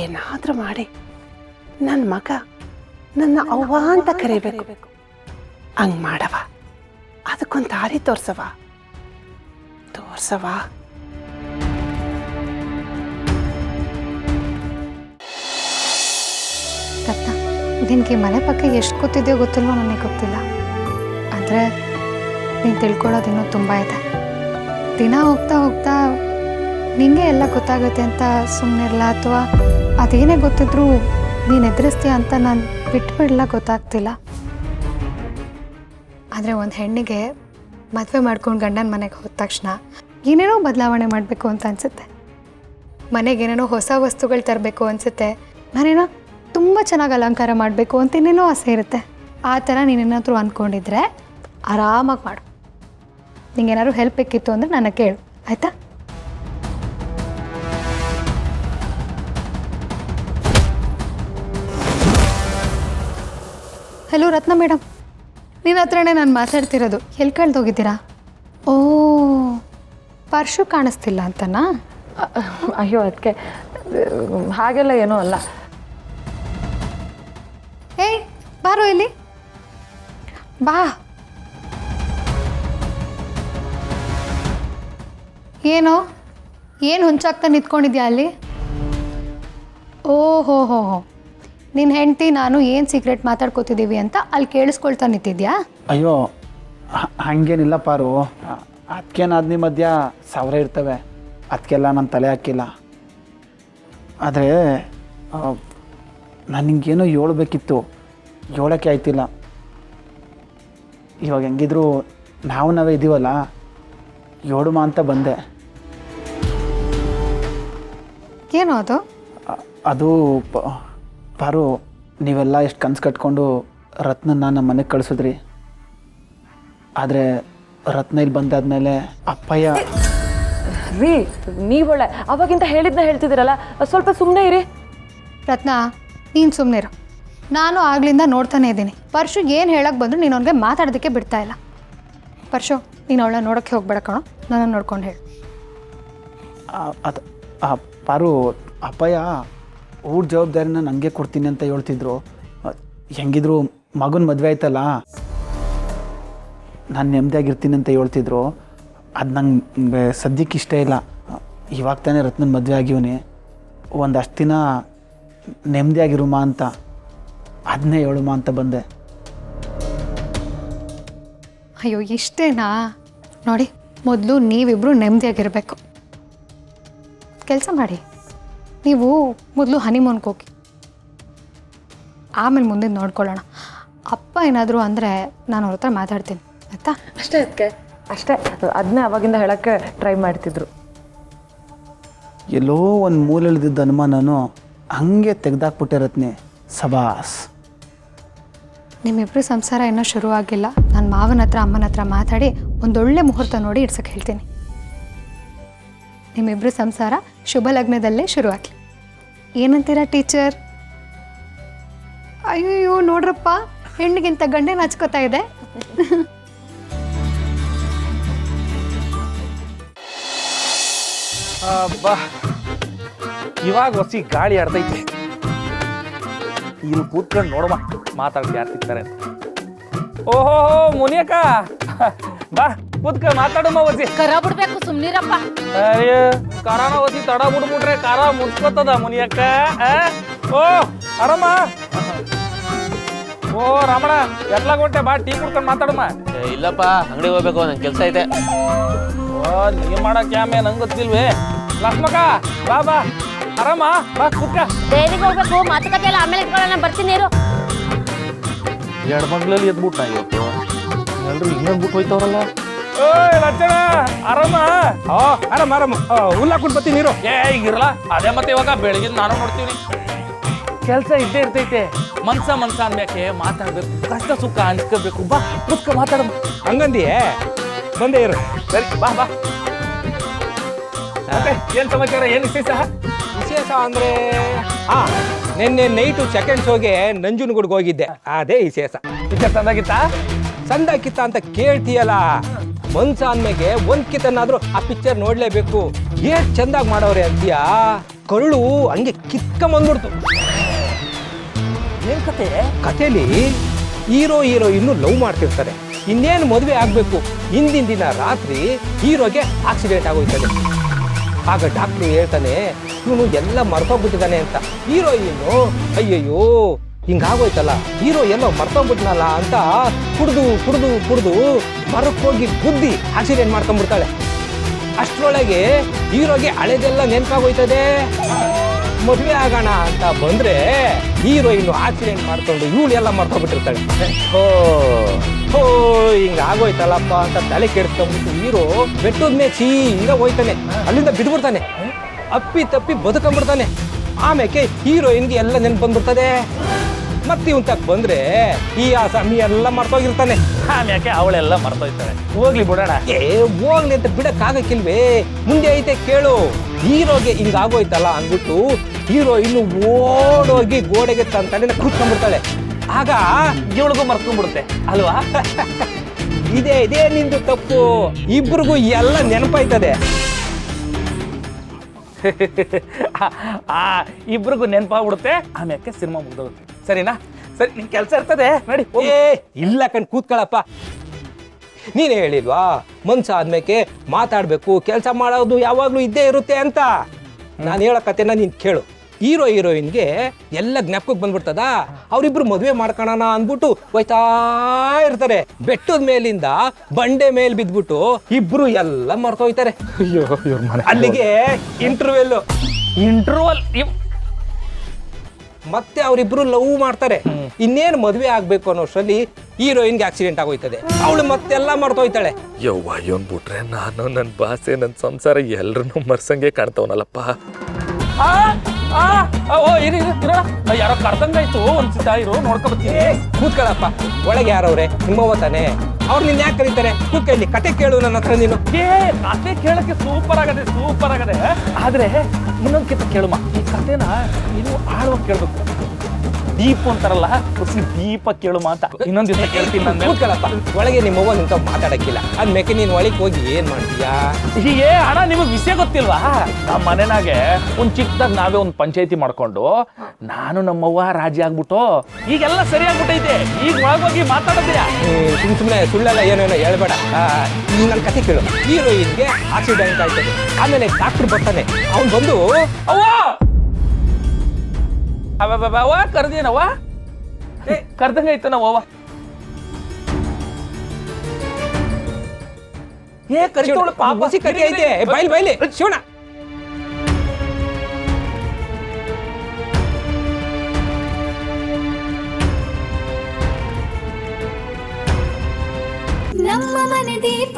ಏನಾದರೂ ಮಾಡಿ ನನ್ನ ಮಗ ನನ್ನ ಅವ್ವ ಅಂತ ಕರಿಬೇಕು. ಹಂಗೆ ಮಾಡವ, ಅದಕ್ಕೊಂದು ದಾರಿ ತೋರ್ಸವ. ರತ್ನ, ನಿನಗೆ ಮನೆ ಪಕ್ಕ ಎಷ್ಟು ಗೊತ್ತಿದೆಯೋ ಗೊತ್ತಿಲ್ವೋ ನನಗೆ ಗೊತ್ತಿಲ್ಲ. ಆದರೆ ನೀನು ತಿಳ್ಕೊಳ್ಳೋದಿನ್ನೂ ತುಂಬ ಇದೆ. ದಿನ ಹೋಗ್ತಾ ಹೋಗ್ತಾ ನಿಂಗೆ ಎಲ್ಲ ಗೊತ್ತಾಗುತ್ತೆ ಅಂತ ಸುಮ್ಮನಿರಲ್ಲ, ಅಥವಾ ಅದೇನೇ ಗೊತ್ತಿದ್ರೂ ನೀನು ಎದುರಿಸ್ತೀಯ ಅಂತ ನಾನು ಬಿಟ್ಬಿಡಲ್ಲ, ಗೊತ್ತಾಗ್ತಿಲ್ಲ. ಆದರೆ ಒಂದು ಹೆಣ್ಣಿಗೆ ಮದುವೆ ಮಾಡ್ಕೊಂಡು ಗಂಡನ ಮನೆಗೆ ಹೋದ ತಕ್ಷಣ ಏನೇನೋ ಬದಲಾವಣೆ ಮಾಡಬೇಕು ಅಂತ ಅನಿಸುತ್ತೆ. ಮನೆಗೇನೇನೋ ಹೊಸ ವಸ್ತುಗಳು ತರಬೇಕು ಅನಿಸುತ್ತೆ. ನಾನೇನೋ ತುಂಬ ಚೆನ್ನಾಗಿ ಅಲಂಕಾರ ಮಾಡಬೇಕು ಅಂತ ಇನ್ನೇನೋ ಆಸೆ ಇರುತ್ತೆ. ಆ ಥರ ನೀನೇನಾದರೂ ಅಂದ್ಕೊಂಡಿದ್ರೆ ಆರಾಮಾಗಿ ಮಾಡು. ನಿಂಗೇನಾದ್ರು ಹೆಲ್ಪ್ ಬೇಕಿತ್ತು ಅಂದರೆ ನನ್ನ ಕೇಳು, ಆಯಿತಾ? ಹಲೋ ರತ್ನ ಮೇಡಮ್, ನಿನ್ನ ಹತ್ರನೇ ನಾನು ಮಾತಾಡ್ತಿರೋದು. ಎಲ್ಲಿ ಕಳ್ದೋಗಿದ್ದೀರಾ? ಓ, ಪರ್ಶು ಕಾಣಿಸ್ತಿಲ್ಲ ಅಂತನಾ? ಅಯ್ಯೋ ಅದಕ್ಕೆ ಹಾಗೆಲ್ಲ ಏನೂ ಅಲ್ಲ. ಏಯ್ ಬಾರೋ ಇಲ್ಲಿ ಬಾ. ಏನು ಹುಂಚಾಗ್ತಾ ನಿಂತ್ಕೊಂಡಿದ್ಯಾ ಅಲ್ಲಿ? ಓಹೋ ಹೋ ಹೋ, ನಿನ್ನ ಹೆಂಡತಿ ನಾನು ಏನು ಸೀಕ್ರೆಟ್ ಮಾತಾಡ್ಕೋತಿದ್ದೀವಿ ಅಂತ ಅಲ್ಲಿ ಕೇಳಿಸ್ಕೊಳ್ತಾ ನಿಂತಿದ್ಯಾ? ಅಯ್ಯೋ ಹಾಗೇನಿಲ್ಲ ಪಾರು, ಅದಕ್ಕೇನಾದ್ನಿ ಮಧ್ಯ ಸಾವಿರ ಇರ್ತವೆ, ಅದಕ್ಕೆಲ್ಲ ನಾನು ತಲೆ ಹಾಕಿಲ್ಲ. ಆದರೆ ನಾನು ನಿಂಗೇನೋ ಹೇಳ್ಬೇಕಿತ್ತು, ಹೇಳೋಕ್ಕೆ ಆಯ್ತಿಲ್ಲ. ಇವಾಗ ಹೆಂಗಿದ್ರು ನಾವೇ ಇದ್ದೀವಲ್ಲ, ಹೇಳುಮ ಅಂತ ಬಂದೆ. ಏನೋ ಅದು? ಅದು ಪಾರು, ನೀವೆಲ್ಲ ಎಷ್ಟು ಕನಸು ಕಟ್ಕೊಂಡು ರತ್ನನ್ನ ನಮ್ಮ ಮನೆಗೆ ಕಳಿಸಿದ್ರಿ. ಆದರೆ ರತ್ನ ಇಲ್ಲಿ ಬಂದಾದ್ಮೇಲೆ ಅಪ್ಪಯ್ಯ ರೀ, ನೀವೊಳ್ಳೆ ಅವಾಗಿಂತ ಹೇಳ್ತಿದ್ದೀರಲ್ಲ, ಸ್ವಲ್ಪ ಸುಮ್ಮನೆ ಇರಿ. ರತ್ನ, ನೀನು ಸುಮ್ಮನಿರು. ನಾನು ಆಗ್ಲಿಂದ ನೋಡ್ತಾನೆ ಇದ್ದೀನಿ. ಪರ್ಶು ಏನು ಹೇಳಕ್ಕೆ ಬಂದರೂ ನೀನು ಅವ್ನಿಗೆ ಮಾತಾಡೋದಕ್ಕೆ ಬಿಡ್ತಾ ಇಲ್ಲ. ಪರ್ಶು, ನೀನು ಅವಳನ್ನ ನೋಡೋಕ್ಕೆ ಹೋಗ್ಬೇಡ ಕಣೋ, ನನ್ನನ್ನು ನೋಡ್ಕೊಂಡು ಹೇಳು. ಅದು ಪಾರು, ಅಪ್ಪಯ್ಯ ಊಟ ಜವಾಬ್ದಾರಿನ ನನಗೆ ಕೊಡ್ತೀನಿ ಅಂತ ಹೇಳ್ತಿದ್ರು. ಹೆಂಗಿದ್ರು ಮಗನ ಮದುವೆ ಆಯ್ತಲ್ಲ, ನಾನು ನೆಮ್ಮದಿಯಾಗಿರ್ತೀನಿ ಅಂತ ಹೇಳ್ತಿದ್ರು. ಅದು ನಂಗೆ ಸದ್ಯಕ್ಕೆ ಇಷ್ಟ ಇಲ್ಲ. ಇವಾಗ ತಾನೇ ರತ್ನನ ಮದುವೆ ಆಗಿವನಿ, ಒಂದಷ್ಟು ದಿನ ನೆಮ್ಮದಿಯಾಗಿರುಮ ಅಂತ, ಅದನ್ನೇ ಹೇಳುಮ ಅಂತ ಬಂದೆ. ಅಯ್ಯೋ ಇಷ್ಟೇನಾ? ನೋಡಿ, ಮೊದಲು ನೀವಿಬ್ಬರು ನೆಮ್ಮದಿಯಾಗಿರಬೇಕು. ಕೆಲಸ ಮಾಡಿ, ನೀವು ಮೊದಲು ಹನಿಮೂನ್ಗೆ ಹೋಗಿ, ಆಮೇಲೆ ಮುಂದೆ ನೋಡ್ಕೊಳ್ಳೋಣ. ಅಪ್ಪ ಏನಾದರೂ ಅಂದರೆ ನಾನು ಅವ್ರ ಹತ್ರ ಮಾತಾಡ್ತೀನಿ, ಆಯಿತಾ? ಅಷ್ಟೇ ಅದಕ್ಕೆ, ಅಷ್ಟೇ. ಅದನ್ನೇ ಅವಾಗಿಂದ ಹೇಳೋಕ್ಕೆ ಟ್ರೈ ಮಾಡ್ತಿದ್ರು. ಎಲ್ಲೋ ಒಂದು ಮೂಲೆಳಿದಿದ್ದ ಅನುಮಾನನು ಹಂಗೆ ತೆಗ್ದಾಕ್ಬಿಟ್ಟೆ ರತ್ನಿ. ಸಬಾಸ್. ನಿಮ್ಮಿಬ್ಬರು ಸಂಸಾರ ಇನ್ನೂ ಶುರುವಾಗಿಲ್ಲ. ನನ್ನ ಮಾವನ ಹತ್ರ ಅಮ್ಮನ ಹತ್ರ ಮಾತಾಡಿ ಒಂದೊಳ್ಳೆ ಮುಹೂರ್ತ ನೋಡಿ ಇಡ್ಸಕ್ಕೆ ಹೇಳ್ತೀನಿ. ನಿಮ್ಮಿಬ್ಬರು ಸಂಸಾರ ಶುಭ ಲಗ್ನದಲ್ಲೇ ಶುರುವಾಗಲಿ. ಏನಂತೀರಾ ಟೀಚರ್? ಅಯ್ಯೋ ನೋಡ್ರಪ್ಪ, ಹೆಣ್ಣಿಗಿಂತ ಗಂಡೇ ನಾಚ್ಕೋತಾ ಇದೆ. ಬಾ, ಇವಾಗ ಹೊಸಿ ಗಾಳಿ ಆಡ್ತೈತೆ. ಇಲ್ಲಿ ಕೂತ್ಕೊಂಡು ನೋಡಮ್ಮ, ಮಾತಾಡ್ತಿ ಯಾರು ಸಿಗ್ತಾರೆ ಅಂತ. ಓಹೋ ಮುನಿಯಕ್ಕ, ಬಾ ಕೂತ್ಕ ಮಾತಾಡಮ್ಮ. ಹೊಸಿ ಕರ ಬಿಡ್ಬೇಕು, ಸುಮ್ನಿರಪ್ಪ. ಅಯ್ಯ, ಕರಾನ ಹೊಸಿ ತಡ ಬಿಡ್ಬಿಟ್ರೆ ಕಾರ ಮುಚ್ಕೋತದ ಮುನಿಯಕ್ಕ. ಓ ಆರಾಮ? ಓ ರಾಮಣ್ಣ, ಎತ್ಲಾಗ ಹೊಂಟೆ, ಬಾ ಟೀ ಕುಡ್ಕೊಂಡು ಮಾತಾಡಮ್ಮ. ಇಲ್ಲಪ್ಪ, ಅಂಗಡಿ ಹೋಗ್ಬೇಕು, ನಂಗೆ ಕೆಲಸ ಐತೆ. ಓ ನೀ ಮಾಡಕ್ ಯಾಮೆ ನಂಗೆ ಗೊತ್ತಿಲ್ವೇ? ಲಕ್ಷ್ಮಕ್ಕ ಬಾ ಬಾ, ಆರಾಮ? ಬಾ ಕೂತ್ಕ. ಡೈರಿಗೆ ಹೋಗ್ಬೇಕು, ಮಾತುಕತೆ ಎಲ್ಲ ಆಮೇಲೆ ಇಟ್ಕೊಳ್ಳೋಣ, ಬರ್ತೀನಿ ಇರು. ಎರಡು ಮಗ್ಳಲ್ಲಿ ಎದ್ಬಿಟ್ಟ ಇವತ್ತು, ಎಲ್ರು ಇನ್ನೊಂದು ಬಿಟ್ಟು ಹೋಯ್ತವ್ರಲ್ಲ. ಓಯ್ ಲಕ್ಷಣ, ಆರಾಮ? ಆರಾಮ ಆರಾಮ, ಹುಲ್ಲಾಕ್ಬಿಟ್ಟು ಬರ್ತೀನಿ ನೀರು. ಏ ಈಗಿರಲ್ಲ, ಅದೇ ಮತ್ತೆ ಇವಾಗ ಬೆಳಗಿನ ನಾನು ನೋಡ್ತೀವಿ. ಕೆಲಸ ಇದ್ದೇ ಇರ್ತೈತೆ. ಮನ್ಸ ಅನ್ಬೇಕೆ, ಮಾತಾಡ್ಬೇಕು, ಕಷ್ಟ ಸುಖ ಹಂಚ್ಕೋಬೇಕು. ಬಾ ಕೂತ್ಕ ಮಾತಾಡ. ಹಂಗಂದಿಯೇ? ಬಂದೇ ಇರು. ಸರಿ ಬಾ ಬಾ. ಏನ್ ಸಮಾಚಾರ, ಏನ್ ವಿಶೇಷ ಅಂದ್ರೆ ನಿನ್ನೆ ನೈಟು ಸೆಕೆಂಡ್ ಶೋಗೆ ನಂಜನಗೂಡ್ಗೆ ಹೋಗಿದ್ದೆ, ಅದೇ ವಿಶೇಷ. ಪಿಕ್ಚರ್ ತಂದಾಗಿತ್ತಾ? ಸಂದಾಕಿತ್ತ ಅಂತ ಕೇಳ್ತೀಯಲ್ಲ, ಮನ್ಸ ಅಂದ್ಮೇಲೆ ಒಂದ್ ಕಿತನಾದ್ರೂ ಆ ಪಿಕ್ಚರ್ ನೋಡ್ಲೇಬೇಕು. ಏನ್ ಚಂದಾಗಿ ಮಾಡವ್ರೆ ಅಂತೀಯಾ? ಕರುಳು ಹಂಗೆ ಕಿತ್ಕೊಂಬಂದ್ಬಿಡ್ತು. ಏನ್ ಕತೆ? ಕಥೆಲಿ ಹೀರೋ ಇನ್ನೂ ಲವ್ ಮಾಡ್ತಿರ್ತಾರೆ. ಇನ್ನೇನು ಮದುವೆ ಆಗಬೇಕು, ಹಿಂದಿನ ದಿನ ರಾತ್ರಿ ಹೀರೋಗೆ ಆಕ್ಸಿಡೆಂಟ್ ಆಗೋಯ್ತದೆ. ಆಗ ಡಾಕ್ಟ್ರು ಹೇಳ್ತಾನೆ ಇವನು ಎಲ್ಲ ಮರ್ತೋಗ್ಬಿಟ್ಟಿದ್ದಾನೆ ಅಂತ. ಹೀರೋಯಿನ್ನು ಅಯ್ಯಯ್ಯೋ ಹಿಂಗಾಗೋಯ್ತಲ್ಲ, ಹೀರೋ ಎಲ್ಲೋ ಮರ್ತೋಗ್ಬಿಟ್ನಲ್ಲ ಅಂತ ಕುಡ್ದು ಮರಕ್ಕೋಗಿ ಗುದ್ದಿ ಆಕ್ಸಿಡೆಂಟ್ ಮಾಡ್ಕೊಂಡ್ಬಿಡ್ತಾಳೆ. ಅಷ್ಟರೊಳಗೆ ಹೀರೋಗೆ ಹಳೆದೆಲ್ಲ ನೆನಪಾಗೋಯ್ತದೆ. ಮದುವೆ ಆಗೋಣ ಅಂತ ಬಂದ್ರೆ ಹೀರೋಯಿನ್ನು ಆಕ್ಸಿಡೆಂಟ್ ಮಾಡ್ಕೊಂಡು ಇವಳು ಎಲ್ಲ ಮರ್ತೋಗ್ಬಿಟ್ಟಿರ್ತಾಳೆ. ಓ ಹಿಂಗಾಗೋಯ್ತಲ್ಲಪ್ಪ ಅಂತ ತಲೆ ಕೆಡಿಸ್ಕೊಂಡ್ಬಿಟ್ಟು ಹೀರೋ ಬೆಟ್ಟದ ಸೀದಾ ಹೋಯ್ತಾನೆ. ಅಲ್ಲಿಂದ ಬಿದ್ಬಿಡ್ತಾನೆ. ಅಪ್ಪಿ ತಪ್ಪಿ ಬದುಕೊಂಡ್ಬಿಡ್ತಾನೆ. ಆಮೇಲೆ ಹೀರೋಯಿನ್ಗೆ ಎಲ್ಲ ನೆನ್ಪು ಬಂದ್ಬಿಡ್ತದೆ. ಮತ್ತೆ ಇವನ್ ತಕ್ ಬಂದ್ರೆ ಈ ಆಸಾಮಿ ಎಲ್ಲ ಮರ್ತೋಗಿರ್ತಾನೆ. ಆಮ್ಯಾಕೆ ಅವಳೆಲ್ಲ ಮರ್ತೋಯ್ತಾರೆ. ಹೋಗ್ಲಿ ಬಿಡೋಣ. ಹೋಗ್ಲಿ ಅಂತ ಬಿಡಕ್ಕಾಗಕ್ಕಿಲ್ವೇ? ಮುಂದೆ ಐತೆ ಕೇಳು. ಹೀರೋಗೆ ಹಿಂಗಾಗೋಯ್ತಲ್ಲ ಅಂದ್ಬಿಟ್ಟು ಹೀರೋ ಇನ್ನು ಓಡೋಗಿ ಗೋಡೆಗೆ ತನ್ನ ತಲೆನ ಕೂತ್ಕೊಂಡ್ಬಿಡ್ತಾಳೆ. ಆಗ ಇವಳಿಗೂ ಮರ್ಕೊಂಡ್ಬಿಡುತ್ತೆ ಅಲ್ವಾ? ಇದೇ ನಿಂದು ತಪ್ಪು. ಇಬ್ರಿಗೂ ಎಲ್ಲ ನೆನಪಾಯ್ತದೆ. ಇಬ್ರಿಗೂ ನೆನಪಾಗ್ಬಿಡುತ್ತೆ. ಆಮ್ಯಾಕೆ ಸಿನಿಮಾ ಮುಗ್ದೋಗುತ್ತೆ. ಸರಿನಾ? ಸರಿ, ನಿನ್ ಕೆಲಸ ಇರ್ತದೆ ನೋಡಿ. ಇಲ್ಲ ಕಣ್ ಕೂತ್ಕೊಳ್ಳಪ್ಪ. ನೀನೇ ಹೇಳಿಲ್ವಾ ಮನ್ಸ ಆದ್ಮೇಲೆ ಮಾತಾಡ್ಬೇಕು, ಕೆಲಸ ಮಾಡೋದು ಯಾವಾಗ್ಲೂ ಇದ್ದೇ ಇರುತ್ತೆ ಅಂತ. ನಾನು ಹೇಳೋ ಕತೆನ ನೀನ್ ಕೇಳು. ಹೀರೋಯಿನ್ಗೆ ಎಲ್ಲ ಜ್ಞಾಪಕಕ್ಕೆ ಬಂದ್ಬಿಡ್ತದ. ಅವ್ರಿಬ್ರು ಮದುವೆ ಮಾಡ್ಕೊಳ್ಳೋಣ ಅಂದ್ಬಿಟ್ಟು ಹೋಯ್ತಾ ಇರ್ತಾರೆ. ಬೆಟ್ಟದ ಮೇಲಿಂದ ಬಂಡೆ ಮೇಲ್ ಬಿದ್ಬಿಟ್ಟು ಇಬ್ರು ಎಲ್ಲ ಮರ್ತೋಯ್ತಾರೆ. ಅಲ್ಲಿಗೆ ಇಂಟರ್ವೆಲ್ ಮತ್ತೆ ಅವರಿಬ್ರು ಲವ್ ಮಾಡ್ತಾರೆ. ಇನ್ನೇನು ಮದುವೆ ಆಗ್ಬೇಕು ಅನ್ನೋಷ್ಟರಲ್ಲಿ ಹೀರೋಯಿನ್ಗೆ ಆಕ್ಸಿಡೆಂಟ್ ಆಗೋಯ್ತದೆ. ಅವಳು ಮತ್ತೆಲ್ಲ ಮರ್ತೋಯ್ತಾಳೆ. ಯವ್ವ ಇವನ್ ಬಿಟ್ರೆ ನಾನು ನನ್ನ ಭಾಷೆ ನನ್ನ ಸಂಸಾರ ಎಲ್ರನ್ನೂ ಮರ್ಸಂಗೆ ಕಾಣ್ತವನಲ್ಲಪ್ಪ. ಯಾರೋ ಕರ್ದಂಗಾಯ್ತು. ಒಂದ್ಸಿತ ಇರು ನೋಡ್ಕೊಬತ್ತೀನಿ. ಕೂತ್ಕೊಳ್ಳಪ್ಪ. ಒಳಗೆ ಯಾರವ್ರೆ? ನಿಮ್ಮವ್ವ ತಾನೆ. ಅವ್ರು ನಿನ್ನ ಯಾಕೆ ಕರೀತಾರೆ? ಕೂತ್ಕೊಳ್ಳಿ, ಕತೆ ಕೇಳು ನನ್ನ ಹತ್ರ ನೀನು. ಕತೆ ಕೇಳಕ್ಕೆ ಸೂಪರ್ ಆಗದೆ. ಆದ್ರೆ ಇನ್ನೊಂದ್ ಕಿತ್ತ ಕೇಳುಮ. ಈ ಕತೆನ ನೀವು ಆಳುವಾಗ ಕೇಳ್ಬೇಕು. ದೀಪ ಅಂತಾರಲ್ಲ, ದೀಪ ಕೇಳುಮ ಅಂತ. ಇನ್ನೊಂದ್ ದಿವಸ ಕೇಳ್ತೀನಿ. ನನ್ನ ಕೂತ್ಕೊಳ್ಳಪ್ಪ. ಒಳಗೆ ನಿಮ್ಮವ್ವ ನಿಂತ ಮಾತಾಡಕ್ಕಿಲ್ಲ ಅಂದ್ಮೇಕೆ ನೀನ್ ಒಳಗೆ ಹೋಗಿ ಏನ್ ಮಾಡ್ತೀಯಾ? ಹೀಗೆ ಅಣ್ಣ, ನಿಮಗ್ ವಿಷಯ ಗೊತ್ತಿಲ್ವಾ? ನಮ್ಮ ಮನೆನಾಗೆ ಒಂದ್ ಚಿಕ್ಕದಾಗ ನಾವೇ ಒಂದ್ ಪಂಚಾಯತಿ ಮಾಡ್ಕೊಂಡು ನಾನು ನಮ್ಮವ್ವ ರಾಜಿ ಆಗ್ಬಿಟ್ಟು ಈಗೆಲ್ಲ ಸರಿ ಆಗ್ಬಿಟ್ಟೈತೆ. ಈಗ ಒಳಗೋಗಿ ಮಾತಾಡೋದಿಯಾ? ಸುಮ್ಮನೆ ಸುಳ್ಳೆಲ್ಲ ಏನೇನೋ ಹೇಳ್ಬೇಡ. ನನ್ನ ಕತೆ ಕೇಳು. ಹೀರೋಯಿನ್ಗೆ ಆಕ್ಸಿಡೆಂಟ್ ಆಯ್ತದೆ. ಆಮೇಲೆ ಡಾಕ್ಟರ್ ಬರ್ತಾನೆ. ಅವ್ನು ಬಂದು ಅವ್ವ ಕರ್ದೇನವ್ವ, ಕರ್ದಂಗೈತ ನಾವವ್ವ. ಕರಿತೋಳು ಪಾಪ. ಕತೆ ಐತೆ. ಬೈಲಿ ಶಿವಣ. ನಮ್ಮ ಮನೆ ದೀಪ